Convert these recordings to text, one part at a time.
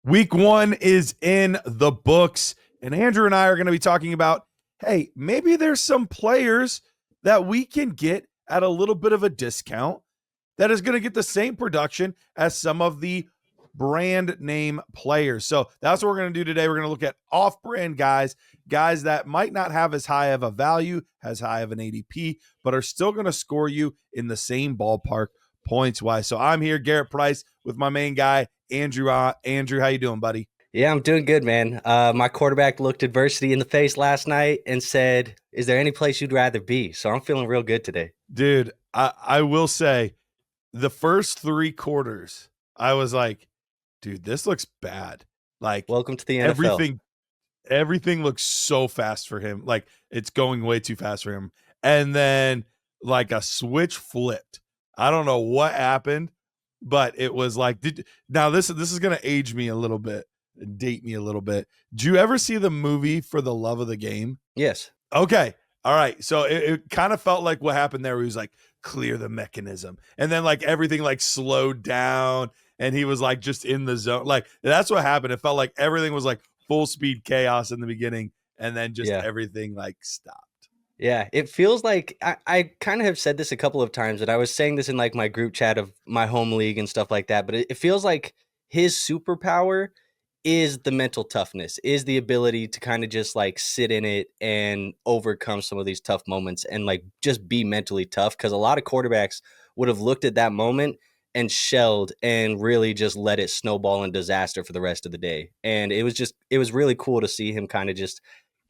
Week 1 is in the books, and Andrew and I are going to be talking about, hey, maybe there's some players that we can get at a little bit of a discount that is going to get the same production as some of the brand name players. So that's what we're going to do today. We're going to look at off-brand guys that might not have as high of a value, as high of an ADP, but are still going to score you in the same ballpark points-wise. So I'm here, Garrett Price, with my main guy, Andrew. Andrew, how you doing, buddy? Yeah, I'm doing good, man. My quarterback looked adversity in the face last night and said, "Is there any place you'd rather be?" So I'm feeling real good today. Dude, I will say the first 3 quarters, I was like, dude, this looks bad. Like, welcome to the NFL. Everything looks so fast for him. Like, it's going way too fast for him. And then, like, a switch flipped. I don't know what happened, but it was like, now this is going to age me a little bit, date me a little bit. Did you ever see the movie For the Love of the Game? Yes. Okay. All right. So it kind of felt like what happened there. Where he was like, clear the mechanism. And then like everything like slowed down and he was like just in the zone. Like that's what happened. It felt like everything was like full speed chaos in the beginning. And then just everything like stopped. Yeah, it feels like I kind of have said this a couple of times, and I was saying this in like my group chat of my home league and stuff like that, but it feels like his superpower is the mental toughness, is the ability to kind of just like sit in it and overcome some of these tough moments and like just be mentally tough. Because a lot of quarterbacks would have looked at that moment and shelled and really just let it snowball in disaster for the rest of the day. And it was really cool to see him kind of just,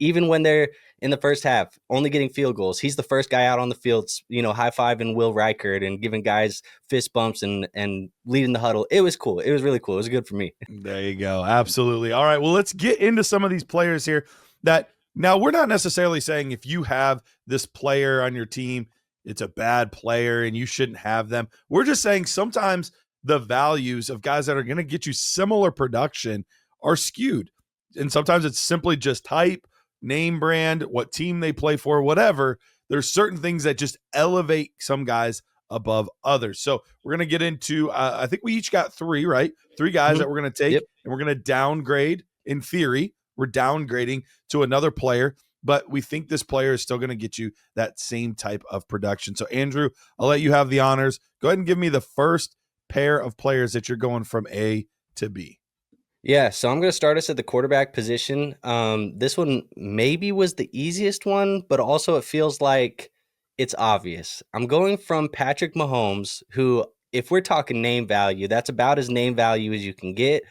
even when they're in the first half, only getting field goals, he's the first guy out on the field, high-fiving Will Reichert and giving guys fist bumps and leading the huddle. It was cool. It was really cool. It was good for me. There you go. Absolutely. All right. Well, let's get into some of these players here that now we're not necessarily saying if you have this player on your team, it's a bad player and you shouldn't have them. We're just saying sometimes the values of guys that are going to get you similar production are skewed. And sometimes it's simply just hype, name brand, what team they play for, whatever. There's certain things that just elevate some guys above others. So we're going to get into, I think we each got 3, right? 3 guys that we're going to take and we're going to downgrade. In theory, we're downgrading to another player, but we think this player is still going to get you that same type of production. So Andrew, I'll let you have the honors. Go ahead and give me the first pair of players that you're going from A to B. Yeah, so I'm going to start us at the quarterback position. This one maybe was the easiest one, but also it feels like it's obvious. I'm going from Patrick Mahomes, who, if we're talking name value, that's about as name value as you can get.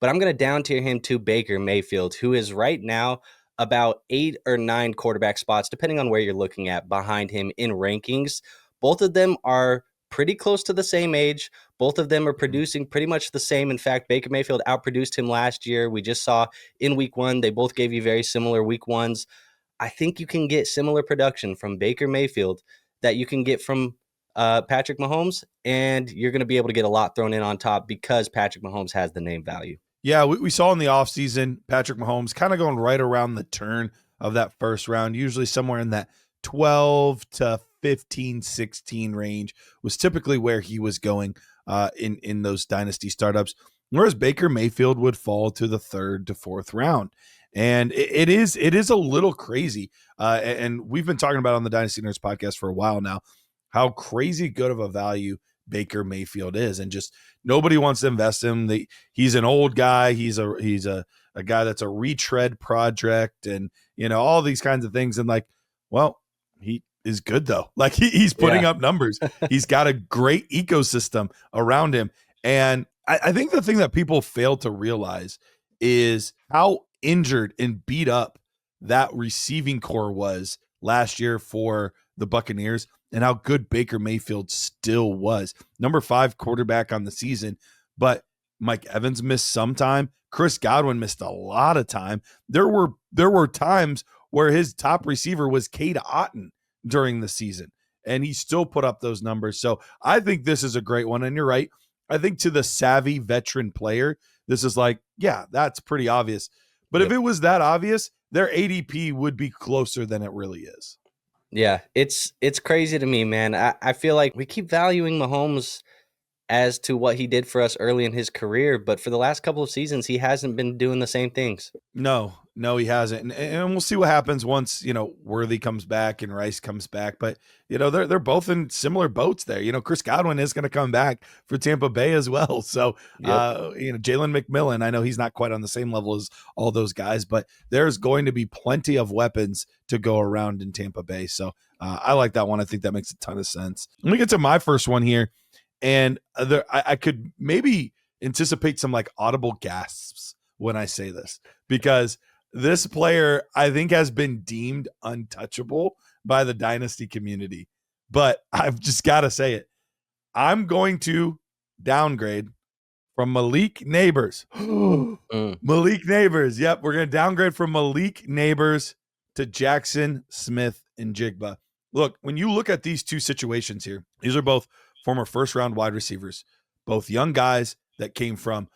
But I'm going to down tier him to Baker Mayfield, who is right now about 8 or 9 quarterback spots, depending on where you're looking at, behind him in rankings. Both of them are pretty close to the same age. Both of them are producing pretty much the same. In fact, Baker Mayfield outproduced him last year. We just saw in week 1, they both gave you very similar week 1s. I think you can get similar production from Baker Mayfield that you can get from Patrick Mahomes, and you're going to be able to get a lot thrown in on top because Patrick Mahomes has the name value. Yeah, we saw in the offseason, Patrick Mahomes kind of going right around the turn of that first round, usually somewhere in that 12 to 15, 16 range was typically where he was going in those dynasty startups, whereas Baker Mayfield would fall to the 3rd to 4th round. And it is a little crazy. And we've been talking about on the Dynasty Nerds podcast for a while now, how crazy good of a value Baker Mayfield is. And just nobody wants to invest in him. He's an old guy. He's a guy that's a retread project and, all these kinds of things. And like, well, he is good though. Like he's putting up numbers. He's got a great ecosystem around him. And I think the thing that people fail to realize is how injured and beat up that receiving core was last year for the Buccaneers and how good Baker Mayfield still was. Number 5 quarterback on the season, but Mike Evans missed some time. Chris Godwin missed a lot of time. There were times where his top receiver was Cade Otton during the season, and he still put up those numbers. So I think this is a great one, and you're right. I think to the savvy veteran player, this is like, yeah, that's pretty obvious. But if it was that obvious, their ADP would be closer than it really is. Yeah, it's crazy to me, man. I feel like we keep valuing Mahomes as to what he did for us early in his career, but for the last couple of seasons, he hasn't been doing the same things. No, he hasn't. And we'll see what happens once, Worthy comes back and Rice comes back. But, they're both in similar boats there. Chris Godwin is going to come back for Tampa Bay as well. So, Yep. Jalen McMillan, I know he's not quite on the same level as all those guys, but there's going to be plenty of weapons to go around in Tampa Bay. So I like that one. I think that makes a ton of sense. Let me get to my first one here. And I could maybe anticipate some like audible gasps when I say this, because this player, I think, has been deemed untouchable by the dynasty community. But I've just got to say it. I'm going to downgrade from Malik Nabers. Malik Nabers. Yep, we're going to downgrade from Malik Nabers to Jaxon Smith-Njigba. Look, when you look at these two situations here, these are both former first-round wide receivers, both young guys that came from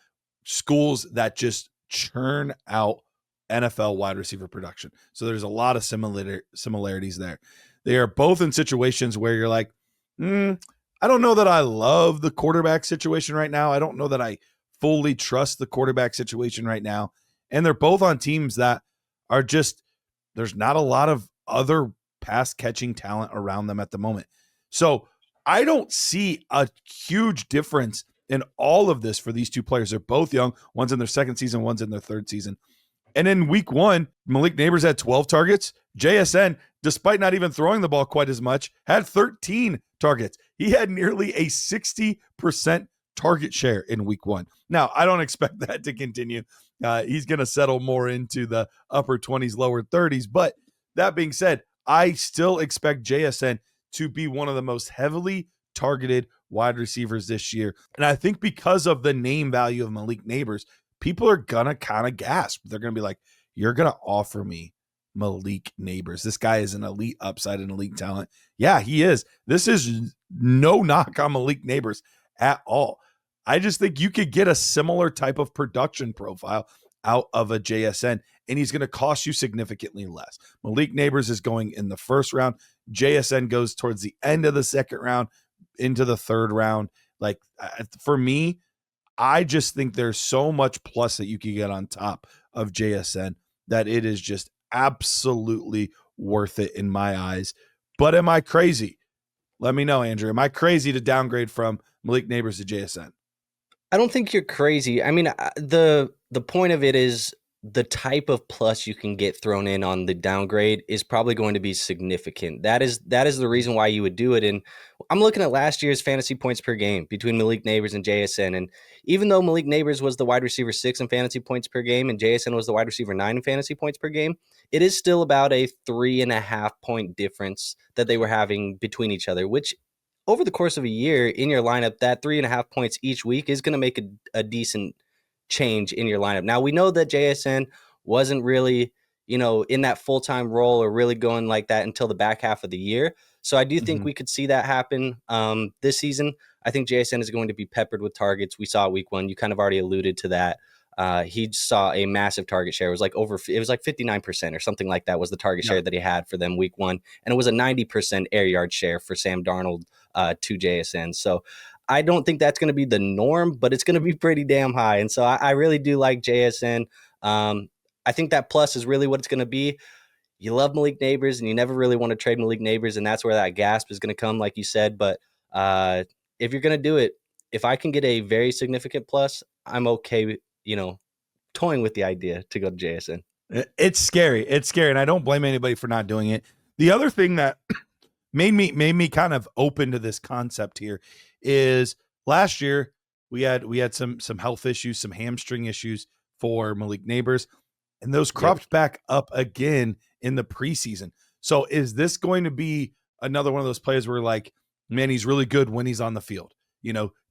schools that just churn out NFL wide receiver production. So there's a lot of similarities there. They are both in situations where you're like, I don't know that I love the quarterback situation right now. I don't know that I fully trust the quarterback situation right now. And they're both on teams that are just, there's not a lot of other pass catching talent around them at the moment. So I don't see a huge difference in all of this for these two players. They're both young. One's in their second season, one's in their third season. And in week one, Malik Nabers had 12 targets. JSN, despite not even throwing the ball quite as much, had 13 targets. He had nearly a 60% target share in week one. Now, I don't expect that to continue. He's going to settle more into the upper 20s, lower 30s. But that being said, I still expect JSN to be one of the most heavily targeted wide receivers this year. And I think because of the name value of Malik Nabers, people are going to kind of gasp. They're going to be like, you're going to offer me Malik Nabers. This guy is an elite upside and elite talent. Yeah, he is. This is no knock on Malik Nabers at all. I just think you could get a similar type of production profile out of a JSN, and he's going to cost you significantly less. Malik Nabers is going in the first round. JSN goes towards the end of the second round into the third round. Like, for me, I just think there's so much plus that you can get on top of JSN that it is just absolutely worth it in my eyes. But am I crazy? Let me know, Andrew. Am I crazy to downgrade from Malik Nabers to JSN? I don't think you're crazy. I mean, the point of it is the type of plus you can get thrown in on the downgrade is probably going to be significant. That is the reason why you would do it. And I'm looking at last year's fantasy points per game between Malik Nabers and JSN. And even though Malik Nabers was the wide receiver 6 in fantasy points per game and JSN was the wide receiver 9 in fantasy points per game, it is still about a 3.5 point difference that they were having between each other, which over the course of a year in your lineup, that 3.5 points each week is going to make a decent change in your lineup. Now, we know that JSN wasn't really, in that full-time role or really going like that until the back half of the year. So I do think we could see that happen this season. I think JSN is going to be peppered with targets. We saw week one. You kind of already alluded to that. He saw a massive target share. It was like 59% or something like that was the target share that he had for them week one. And it was a 90% air yard share for Sam Darnold to JSN. So I don't think that's going to be the norm, but it's going to be pretty damn high. And so I really do like JSN. I think that plus is really what it's going to be. You love Malik Nabers and you never really want to trade Malik Nabers. And that's where that gasp is going to come, like you said. But if you're going to do it, if I can get a very significant plus, I'm okay, toying with the idea to go to JSN. It's scary. It's scary. And I don't blame anybody for not doing it. The other thing that made me kind of open to this concept here is last year we had some health issues, some hamstring issues for Malik Nabers, and those cropped back up again in the preseason. So is this going to be another one of those players where like, man, he's really good when he's on the field?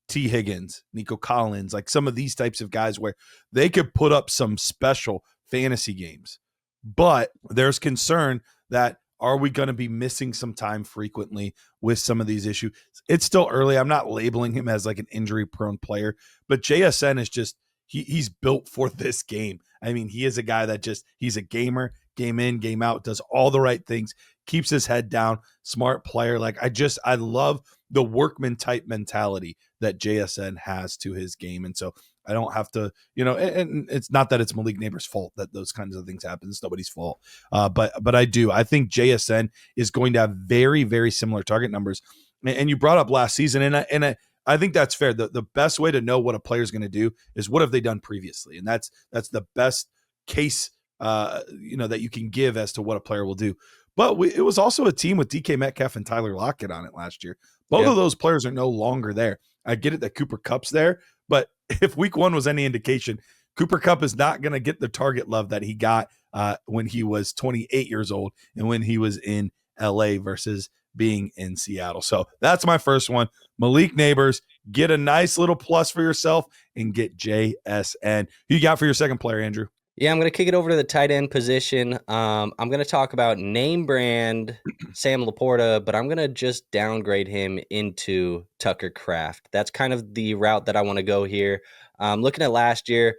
T. Higgins, Nico Collins, like some of these types of guys where they could put up some special fantasy games. But there's concern that are we going to be missing some time frequently with some of these issues? It's still early. I'm not labeling him as like an injury-prone player, but JSN is just, he's built for this game. I mean, he is a guy that he's a gamer, game in, game out, does all the right things, keeps his head down, smart player. Like I love the workman type mentality that JSN has to his game. And so I don't have to, and it's not that it's Malik Nabers' fault that those kinds of things happen. It's nobody's fault. But I think JSN is going to have very, very similar target numbers. And you brought up last season, and I think that's fair. The best way to know what a player is going to do is what have they done previously, and that's the best case that you can give as to what a player will do. But it was also a team with DK Metcalf and Tyler Lockett on it last year. Both of those players are no longer there. I get it that Cooper Kupp's there, but if week one was any indication, Cooper Kupp is not going to get the target love that he got when he was 28 years old and when he was in LA versus being in Seattle. So that's my first one. Malik Nabers, get a nice little plus for yourself and get JSN. Who you got for your second player, Andrew? Yeah, I'm going to kick it over to the tight end position. I'm going to talk about name brand Sam LaPorta, but I'm going to just downgrade him into Tucker Kraft. That's kind of the route that I want to go here. Looking at last year,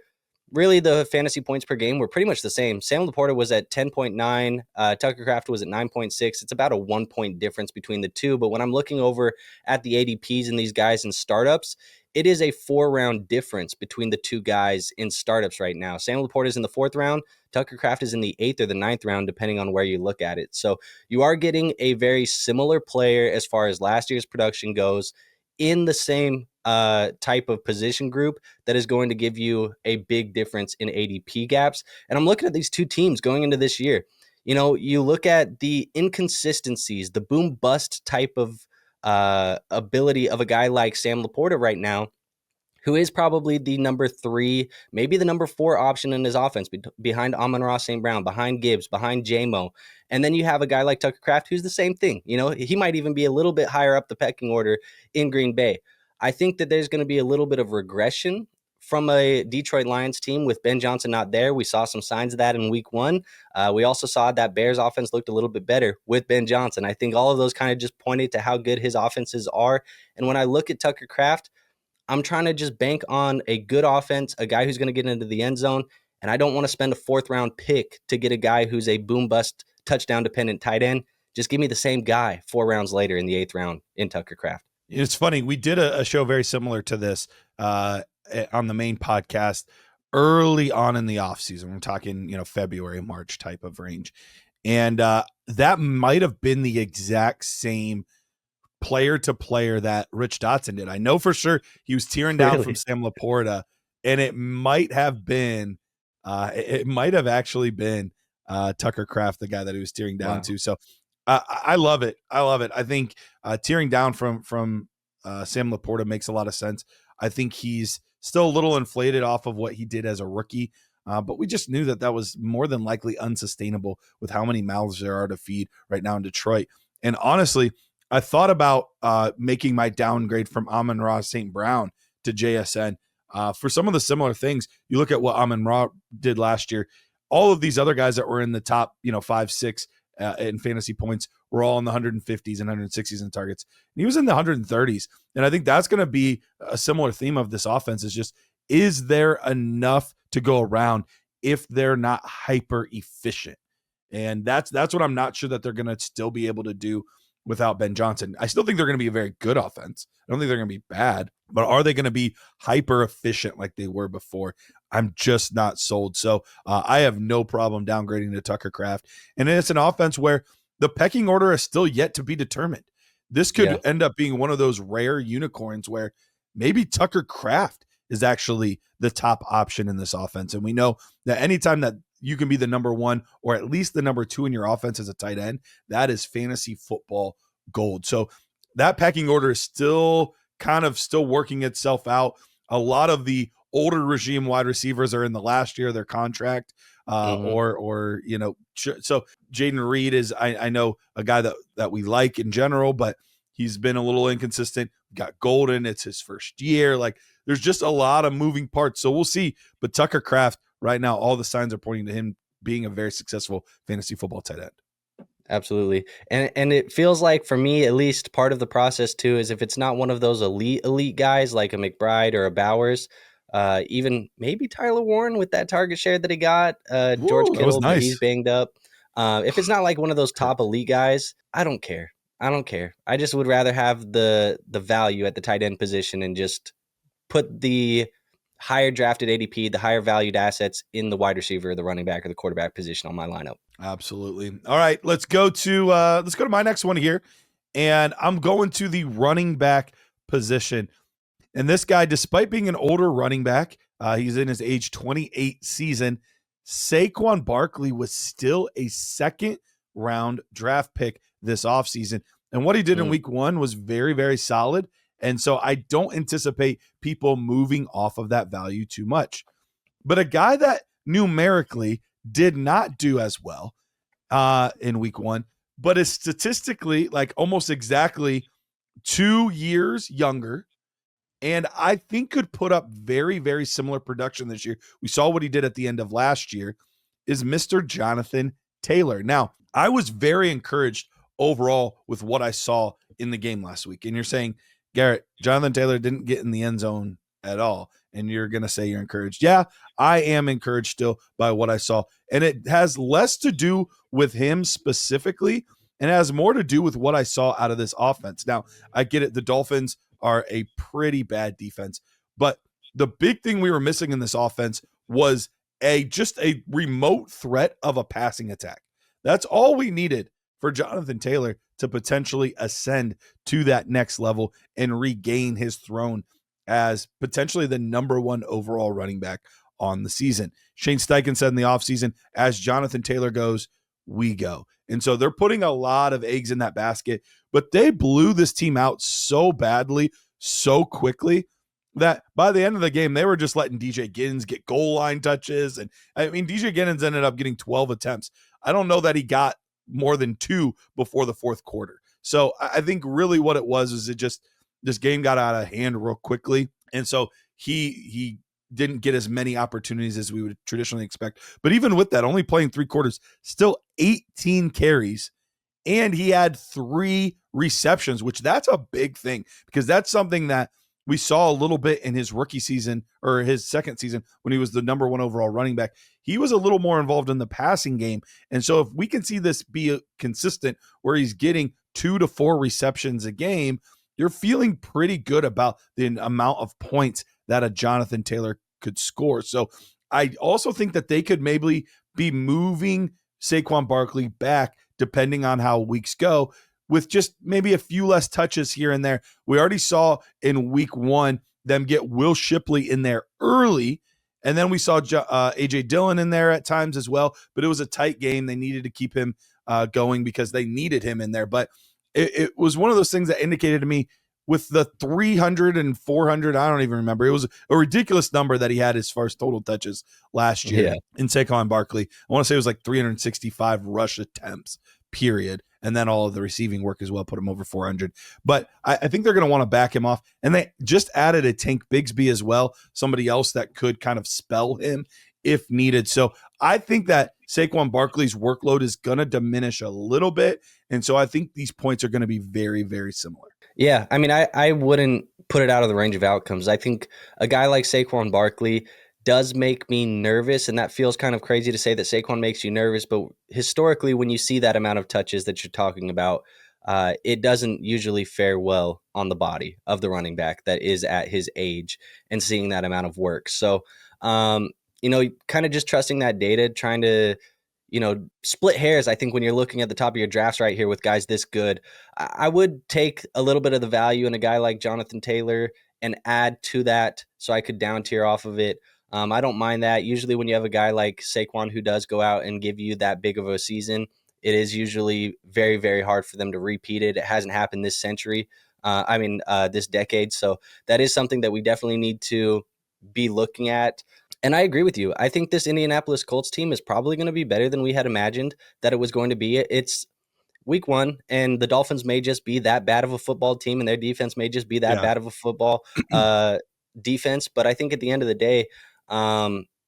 really the fantasy points per game were pretty much the same. Sam LaPorta was at 10.9. Tucker Kraft was at 9.6. It's about a 1 point difference between the two. But when I'm looking over at the ADPs and these guys in startups, it is a 4-round difference between the two guys in startups right now. Sam LaPorta is in the 4th round. Tucker Kraft is in the 8th or the 9th round, depending on where you look at it. So you are getting a very similar player as far as last year's production goes in the same type of position group that is going to give you a big difference in ADP gaps. And I'm looking at these two teams going into this year. You look at the inconsistencies, the boom bust type of ability of a guy like Sam LaPorta right now, who is probably the number 3, maybe the number 4 option in his offense behind Amon-Ra St. Brown, behind Gibbs, behind J-Mo. And then you have a guy like Tucker Kraft, who's the same thing. He might even be a little bit higher up the pecking order in Green Bay. I think that there's going to be a little bit of regression from a Detroit Lions team with Ben Johnson not there. We saw some signs of that in week 1. We also saw that Bears offense looked a little bit better with Ben Johnson. I think all of those kind of just pointed to how good his offenses are. And when I look at Tucker Kraft, I'm trying to just bank on a good offense, a guy who's going to get into the end zone. And I don't want to spend a 4th round pick to get a guy who's a boom bust touchdown dependent tight end. Just give me the same guy 4 rounds later in the 8th round in Tucker Kraft. It's funny. We did a show very similar to this on the main podcast early on in the offseason. We're talking, February, March type of range. And that might have been the exact same player to player that Rich Dotson did. I know for sure he was tearing down from Sam LaPorta, and it might have actually been Tucker Kraft, the guy that he was tearing down to. So I love it. I think tearing down from Sam LaPorta makes a lot of sense. I think he's still a little inflated off of what he did as a rookie, but we just knew that was more than likely unsustainable with how many mouths there are to feed right now in Detroit. And honestly, I thought about making my downgrade from Amon-Ra St. Brown to JSN for some of the similar things. You look at what Amon-Ra did last year. All of these other guys that were in the top, 5, 6 in fantasy points were all in the 150s and 160s in targets. And he was in the 130s. And I think that's going to be a similar theme of this offense is there enough to go around if they're not hyper efficient? And that's what I'm not sure that they're going to still be able to do without Ben Johnson. I still think they're going to be a very good offense. I don't think they're going to be bad, but are they going to be hyper efficient like they were before? I'm just not sold. So I have no problem downgrading to Tucker Kraft. And it's an offense where the pecking order is still yet to be determined. This could end up being one of those rare unicorns where maybe Tucker Kraft is actually the top option in this offense. And we know that anytime that you can be the number 1 or at least the number 2 in your offense as a tight end, that is fantasy football gold. So that pecking order is still working itself out. A lot of the older regime wide receivers are in the last year of their contract, so Jaden Reed is, I know, a guy that we like in general, but he's been a little inconsistent. Got Golden. It's his first year. Like, there's just a lot of moving parts. So we'll see. But Tucker Kraft, right now, all the signs are pointing to him being a very successful fantasy football tight end. Absolutely. And it feels like, for me, at least, part of the process too is if it's not one of those elite guys like a McBride or a Bowers, even maybe Tyler Warren with that target share that he got, George Kittle, but he's banged up. If it's not like one of those top elite guys, I don't care. I don't care. I just would rather have the value at the tight end position and just put the higher drafted ADP, the higher valued assets in the wide receiver, the running back, or the quarterback position on my lineup. Absolutely. All right, let's go to my next one here, and I'm going to the running back position. And this guy, despite being an older running back, he's in his age 28 season. Saquon Barkley was still a second round draft pick this offseason. And what he did in week one was very, very solid. And so I don't anticipate people moving off of that value too much. But a guy that numerically did not do as well in week one, but is statistically like almost exactly 2 years younger, and I think could put up very, very similar production this year. We saw what he did at the end of last year, is Mr. Jonathan Taylor. Now, I was very encouraged overall with what I saw in the game last week. And you're saying, Garrett, Jonathan Taylor didn't get in the end zone at all. And you're going to say you're encouraged. Yeah, I am encouraged still by what I saw. And it has less to do with him specifically, and it has more to do with what I saw out of this offense. Now, I get it. The Dolphins are a pretty bad defense, but the big thing we were missing in this offense was just a remote threat of a passing attack. That's all we needed for Jonathan Taylor to potentially ascend to that next level and regain his throne as potentially the number one overall running back on the season. Shane Steichen said in the offseason, as Jonathan Taylor goes, we go. And so they're putting a lot of eggs in that basket, but they blew this team out so badly, so quickly, that by the end of the game, they were just letting DJ Giddens get goal line touches. And I mean, DJ Giddens ended up getting 12 attempts. I don't know that he got more than 2 before the fourth quarter. So I think really what it was is this game got out of hand real quickly. And so he didn't get as many opportunities as we would traditionally expect. But even with that, only playing 3 quarters, still 18 carries, and he had 3 receptions, which that's a big thing, because that's something that we saw a little bit in his rookie season or his second season when he was the number 1 overall running back. He was a little more involved in the passing game. And so if we can see this be consistent where he's getting 2 to 4 receptions a game, you're feeling pretty good about the amount of points that a Jonathan Taylor could score. So I also think that they could maybe be moving Saquon Barkley back depending on how weeks go, with just maybe a few less touches here and there. We already saw in week 1 them get Will Shipley in there early, and then we saw A.J. Dillon in there at times as well, but it was a tight game. They needed to keep him going because they needed him in there. But it was one of those things that indicated to me with the 300 and 400, I don't even remember. It was a ridiculous number that he had as far as total touches last year in Saquon Barkley. I want to say it was like 365 rush attempts, period. And then all of the receiving work as well put him over 400. But I think they're going to want to back him off. And they just added a Tank Bigsby as well, somebody else that could kind of spell him if needed. So I think that Saquon Barkley's workload is going to diminish a little bit. And so I think these points are going to be very, very similar. Yeah, I mean, I wouldn't put it out of the range of outcomes. I think a guy like Saquon Barkley does make me nervous, and that feels kind of crazy to say that Saquon makes you nervous, but historically, when you see that amount of touches that you're talking about, it doesn't usually fare well on the body of the running back that is at his age and seeing that amount of work. So, kind of just trusting that data, trying to split hairs. I think when you're looking at the top of your drafts right here with guys this good, I would take a little bit of the value in a guy like Jonathan Taylor and add to that so I could down tier off of it. I don't mind that. Usually when you have a guy like Saquon who does go out and give you that big of a season, it is usually very, very hard for them to repeat it. It hasn't happened this century. This decade. So that is something that we definitely need to be looking at. And I agree with you. I think this Indianapolis Colts team is probably going to be better than we had imagined that it was going to be. It's week 1, and the Dolphins may just be that bad of a football team, and their defense may just be that bad of a football defense. But I think at the end of the day,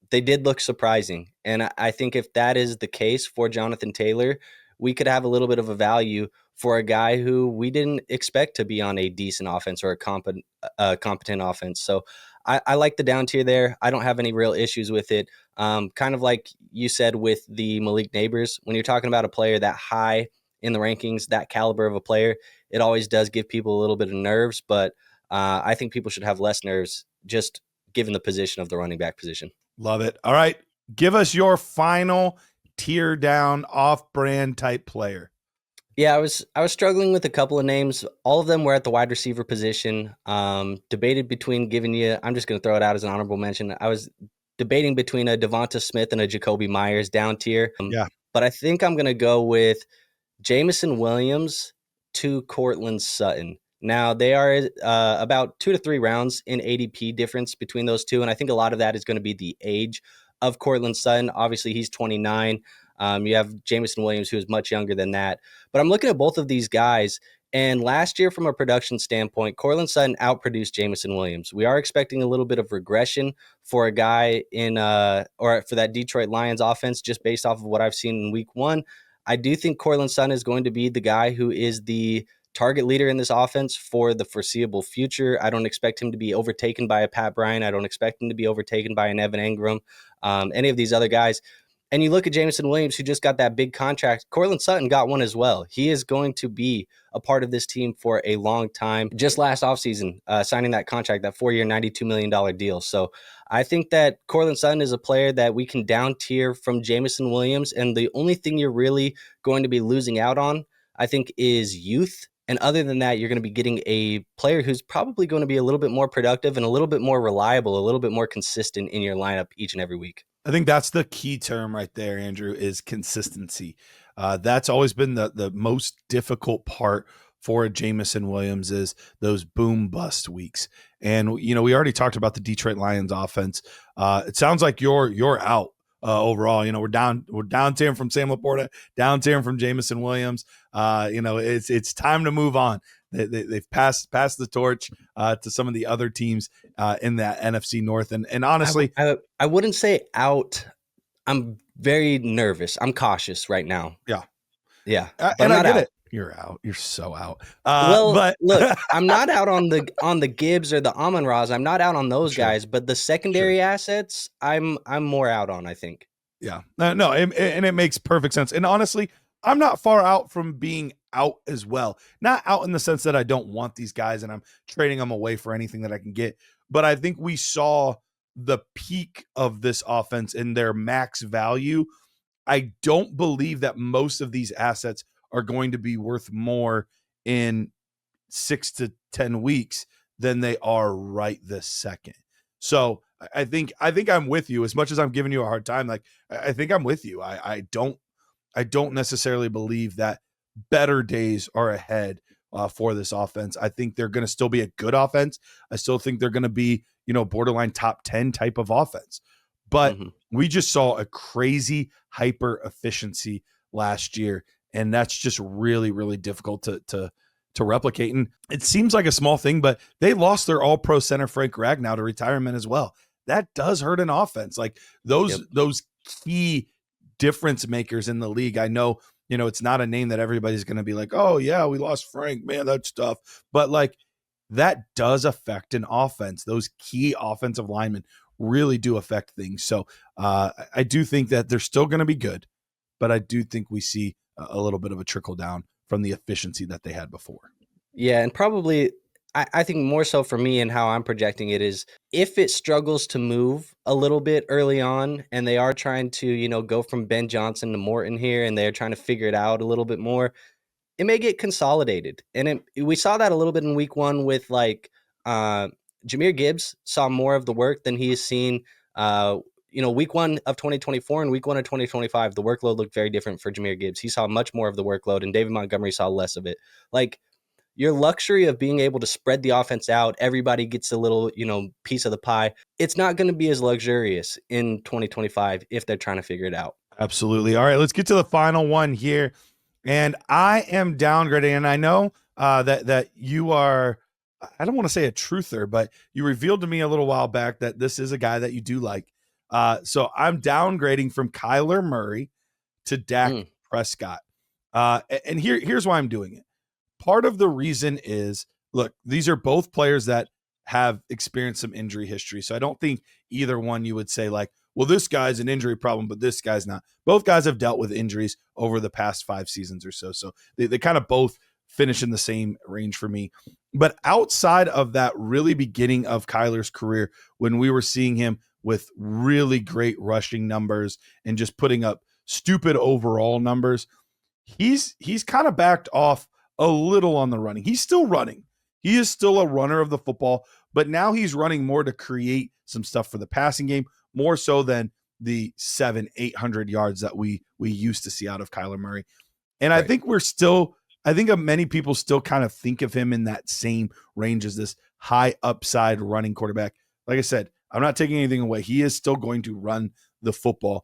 they did look surprising. And I think if that is the case for Jonathan Taylor, we could have a little bit of a value for a guy who we didn't expect to be on a decent offense or a competent offense. So I like the down tier there. I don't have any real issues with it. Kind of like you said with the Malik Nabers, when you're talking about a player that high in the rankings, that caliber of a player, it always does give people a little bit of nerves, but I think people should have less nerves just given the position of the running back position. Love it. All right. Give us your final tier down off-brand type player. Yeah, I was struggling with a couple of names. All of them were at the wide receiver position. Debated between giving you, I'm just going to throw it out as an honorable mention. I was debating between a Devonta Smith and a Jacoby Myers down tier. Yeah. But I think I'm going to go with Jameson Williams to Courtland Sutton. Now, they are about 2 to 3 rounds in ADP difference between those two. And I think a lot of that is going to be the age of Courtland Sutton. Obviously, he's 29. You have Jameson Williams, who is much younger than that. But I'm looking at both of these guys. And last year, from a production standpoint, Courtland Sutton outproduced Jameson Williams. We are expecting a little bit of regression for a guy in or for that Detroit Lions offense, just based off of what I've seen in week 1. I do think Courtland Sutton is going to be the guy who is the target leader in this offense for the foreseeable future. I don't expect him to be overtaken by a Pat Bryant. I don't expect him to be overtaken by an Evan Engram, any of these other guys. And you look at Jameson Williams, who just got that big contract. Courtland Sutton got one as well. He is going to be a part of this team for a long time. Just last offseason, signing that contract, that 4-year, $92 million deal. So I think that Courtland Sutton is a player that we can down tier from Jameson Williams. And the only thing you're really going to be losing out on, I think, is youth. And other than that, you're going to be getting a player who's probably going to be a little bit more productive and a little bit more reliable, a little bit more consistent in your lineup each and every week. I think that's the key term right there, Andrew, is consistency. That's always been the most difficult part for a Jameson Williams, is those boom bust weeks. And, we already talked about the Detroit Lions offense. It sounds like you're out overall. We're down to him from Sam LaPorta, down to him from Jameson Williams. It's time to move on. They've passed the torch to some of the other teams in that NFC North. And honestly, I wouldn't say out. I'm very nervous. I'm cautious right now. Yeah. But and I'm I not get out. it. You're out. You're so out. But look, I'm not out on the Gibbs or the Amon-Ra's. I'm not out on those guys, but the secondary assets, I'm more out on, I think. Yeah. No, and it makes perfect sense. And honestly, I'm not far out from being out as well. Not out in the sense that I don't want these guys and I'm trading them away for anything that I can get. But I think we saw the peak of this offense in their max value. I don't believe that most of these assets are going to be worth more in 6 to 10 weeks than they are right this second. So I think I'm with you. As much as I'm giving you a hard time, like, I think I'm with you. I don't necessarily believe that better days are ahead for this offense. I think they're going to still be a good offense. I still think they're going to be, borderline top 10 type of offense. But we just saw a crazy hyper efficiency last year, and that's just really, really difficult to replicate. And it seems like a small thing, but they lost their all-pro center Frank Ragnow to retirement as well. That does hurt an offense. Like those key difference makers in the league. I know, it's not a name that everybody's going to be like, oh yeah, we lost Frank, man, that's tough. But like, that does affect an offense. Those key offensive linemen really do affect things. So I do think that they're still going to be good, but I do think we see a little bit of a trickle down from the efficiency that they had before. Yeah, and probably I think more so for me and how I'm projecting it is if it struggles to move a little bit early on and they are trying to, go from Ben Johnson to Morton here and they're trying to figure it out a little bit more, it may get consolidated. And we saw that a little bit in week 1 with Jahmyr Gibbs saw more of the work than he has seen. Week 1 of 2024 and week 1 of 2025, the workload looked very different for Jahmyr Gibbs. He saw much more of the workload and David Montgomery saw less of it. Like, your luxury of being able to spread the offense out, everybody gets a little, piece of the pie. It's not going to be as luxurious in 2025 if they're trying to figure it out. Absolutely. All right, let's get to the final one here. And I am downgrading, and I know that you are, I don't want to say a truther, but you revealed to me a little while back that this is a guy that you do like. So I'm downgrading from Kyler Murray to Dak Prescott. And here's why I'm doing it. Part of the reason is, look, these are both players that have experienced some injury history. So I don't think either one you would say like, well, this guy's an injury problem, but this guy's not. Both guys have dealt with injuries over the past 5 seasons or so. So they kind of both finish in the same range for me. But outside of that really beginning of Kyler's career, when we were seeing him with really great rushing numbers and just putting up stupid overall numbers, he's kind of backed off a little on the running. He's still running. He is still a runner of the football, but now he's running more to create some stuff for the passing game, more so than the 700-800 yards that we used to see out of Kyler Murray. And right. I think many people still kind of think of him in that same range as this high upside running quarterback. Like I said, I'm not taking anything away. He is still going to run the football.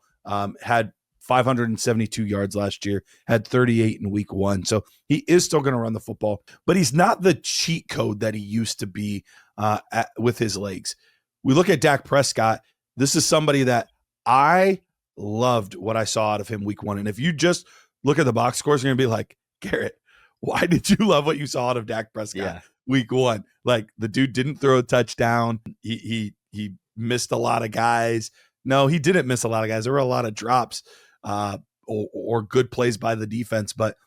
Had 572 yards last year, had 38 in week 1. So he is still going to run the football, but he's not the cheat code that he used to be with his legs. We look at Dak Prescott. This is somebody that I loved what I saw out of him week 1. And if you just look at the box scores, you're going to be like, Garrett, why did you love what you saw out of Dak Prescott week 1? Like, the dude didn't throw a touchdown. He missed a lot of guys. No, he didn't miss a lot of guys. There were a lot of drops or good plays by the defense, but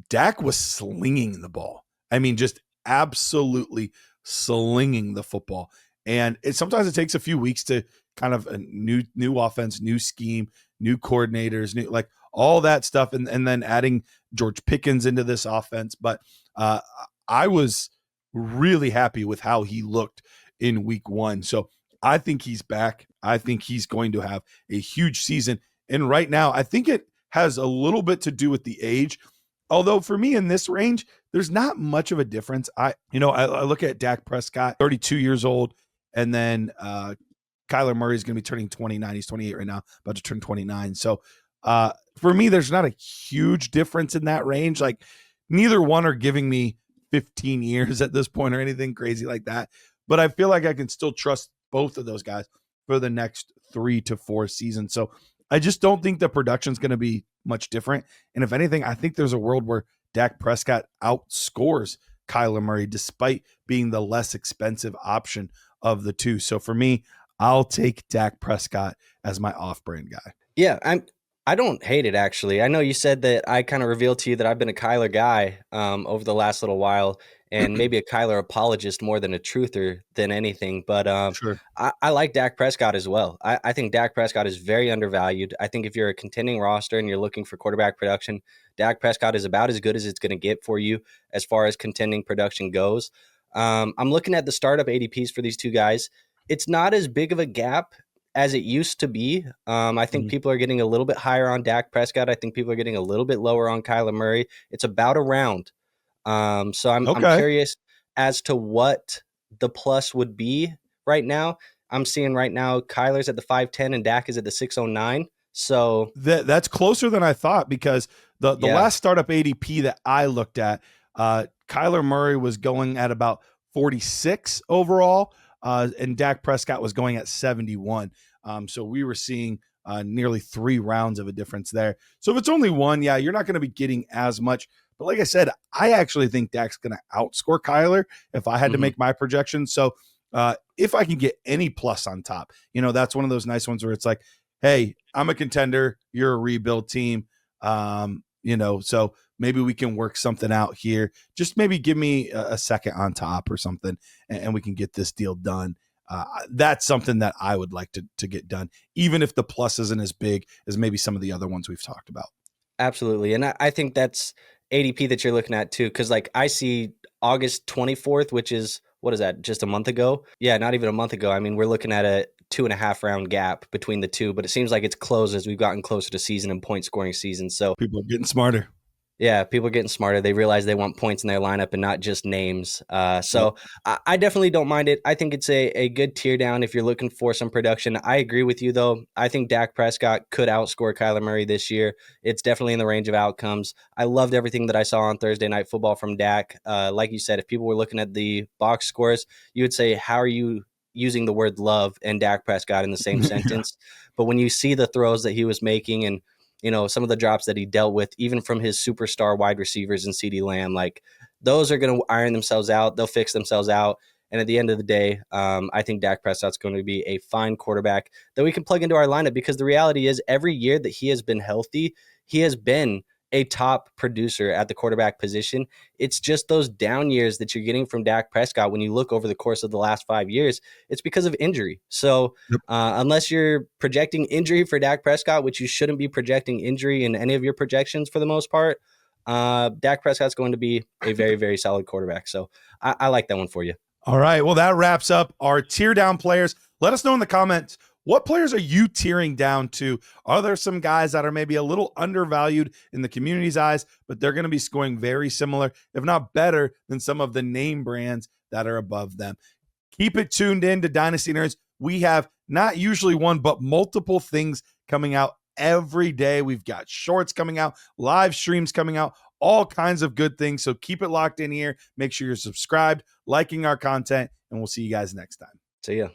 Dak was slinging the ball. I mean, just absolutely slinging the football. And sometimes it takes a few weeks to kind of a new offense, new scheme, new coordinators, new, like all that stuff. And then adding George Pickens into this offense. But I was really happy with how he looked in week 1. So I think he's back. I think he's going to have a huge season. And right now, I think it has a little bit to do with the age. Although for me in this range, there's not much of a difference. I look at Dak Prescott, 32 years old, and then Kyler Murray is going to be turning 29. He's 28 right now, about to turn 29. So for me, there's not a huge difference in that range. Like, neither one are giving me 15 years at this point or anything crazy like that. But I feel like I can still trust both of those guys for the next 3 to 4 seasons. So I just don't think the production's going to be much different. And if anything, I think there's a world where Dak Prescott outscores Kyler Murray despite being the less expensive option of the two. So for me, I'll take Dak Prescott as my off-brand guy. Yeah, I don't hate it, actually. I know you said that I kind of revealed to you that I've been a Kyler guy over the last little while, and maybe a Kyler apologist more than a truther than anything. But Sure. I like Dak Prescott as well. I think Dak Prescott is very undervalued. I think if you're a contending roster and you're looking for quarterback production, Dak Prescott is about as good as it's going to get for you as far as contending production goes. I'm looking at the startup ADPs for these two guys. It's not as big of a gap as it used to be. I think people are getting a little bit higher on Dak Prescott. I think people are getting a little bit lower on Kyler Murray. It's about a round. So I'm curious as to what the plus would be right now. I'm seeing right now Kyler's at the 510 and Dak is at the 609. So that's closer than I thought, because the last startup ADP that I looked at, Kyler Murray was going at about 46 overall. And Dak Prescott was going at 71. So we were seeing nearly 3 rounds of a difference there. So if it's only one, you're not going to be getting as much. But like I said, I actually think Dak's going to outscore Kyler if I had to make my projection. So if I can get any plus on top, that's one of those nice ones where it's like, hey, I'm a contender, you're a rebuild team. So maybe we can work something out here. Just maybe give me a second on top or something, and we can get this deal done. That's something that I would like to get done, even if the plus isn't as big as maybe some of the other ones we've talked about. Absolutely. And I think that's ADP that you're looking at too, because like I see August 24th, which is, what is that, just a month ago? Yeah, not even a month ago. I mean, we're looking at a 2.5 round gap between the two, but it seems like it's closed as we've gotten closer to season and point scoring season. So people are getting smarter. Yeah, people are getting smarter. They realize they want points in their lineup and not just names. So I definitely don't mind it. I think it's a good tear down if you're looking for some production. I agree with you, though. I think Dak Prescott could outscore Kyler Murray this year. It's definitely in the range of outcomes. I loved everything that I saw on Thursday Night Football from Dak. Like you said, if people were looking at the box scores, you would say, how are you using the word love and Dak Prescott in the same sentence? But when you see the throws that he was making and some of the drops that he dealt with, even from his superstar wide receivers and CeeDee Lamb, like those are going to iron themselves out. They'll fix themselves out. And at the end of the day, I think Dak Prescott's going to be a fine quarterback that we can plug into our lineup, because the reality is every year that he has been healthy, he has been a top producer at the quarterback position. It's just those down years that you're getting from Dak Prescott when you look over the course of the last 5 years, it's because of injury. So unless you're projecting injury for Dak Prescott, which you shouldn't be projecting injury in any of your projections for the most part, Dak Prescott's going to be a very, very solid quarterback. So I like that one for you. All right. Well, that wraps up our tier down players. Let us know in the comments, what players are you tiering down to? Are there some guys that are maybe a little undervalued in the community's eyes, but they're going to be scoring very similar, if not better, than some of the name brands that are above them? Keep it tuned in to Dynasty Nerds. We have not usually one, but multiple things coming out every day. We've got shorts coming out, live streams coming out, all kinds of good things. So keep it locked in here. Make sure you're subscribed, liking our content, and we'll see you guys next time. See ya.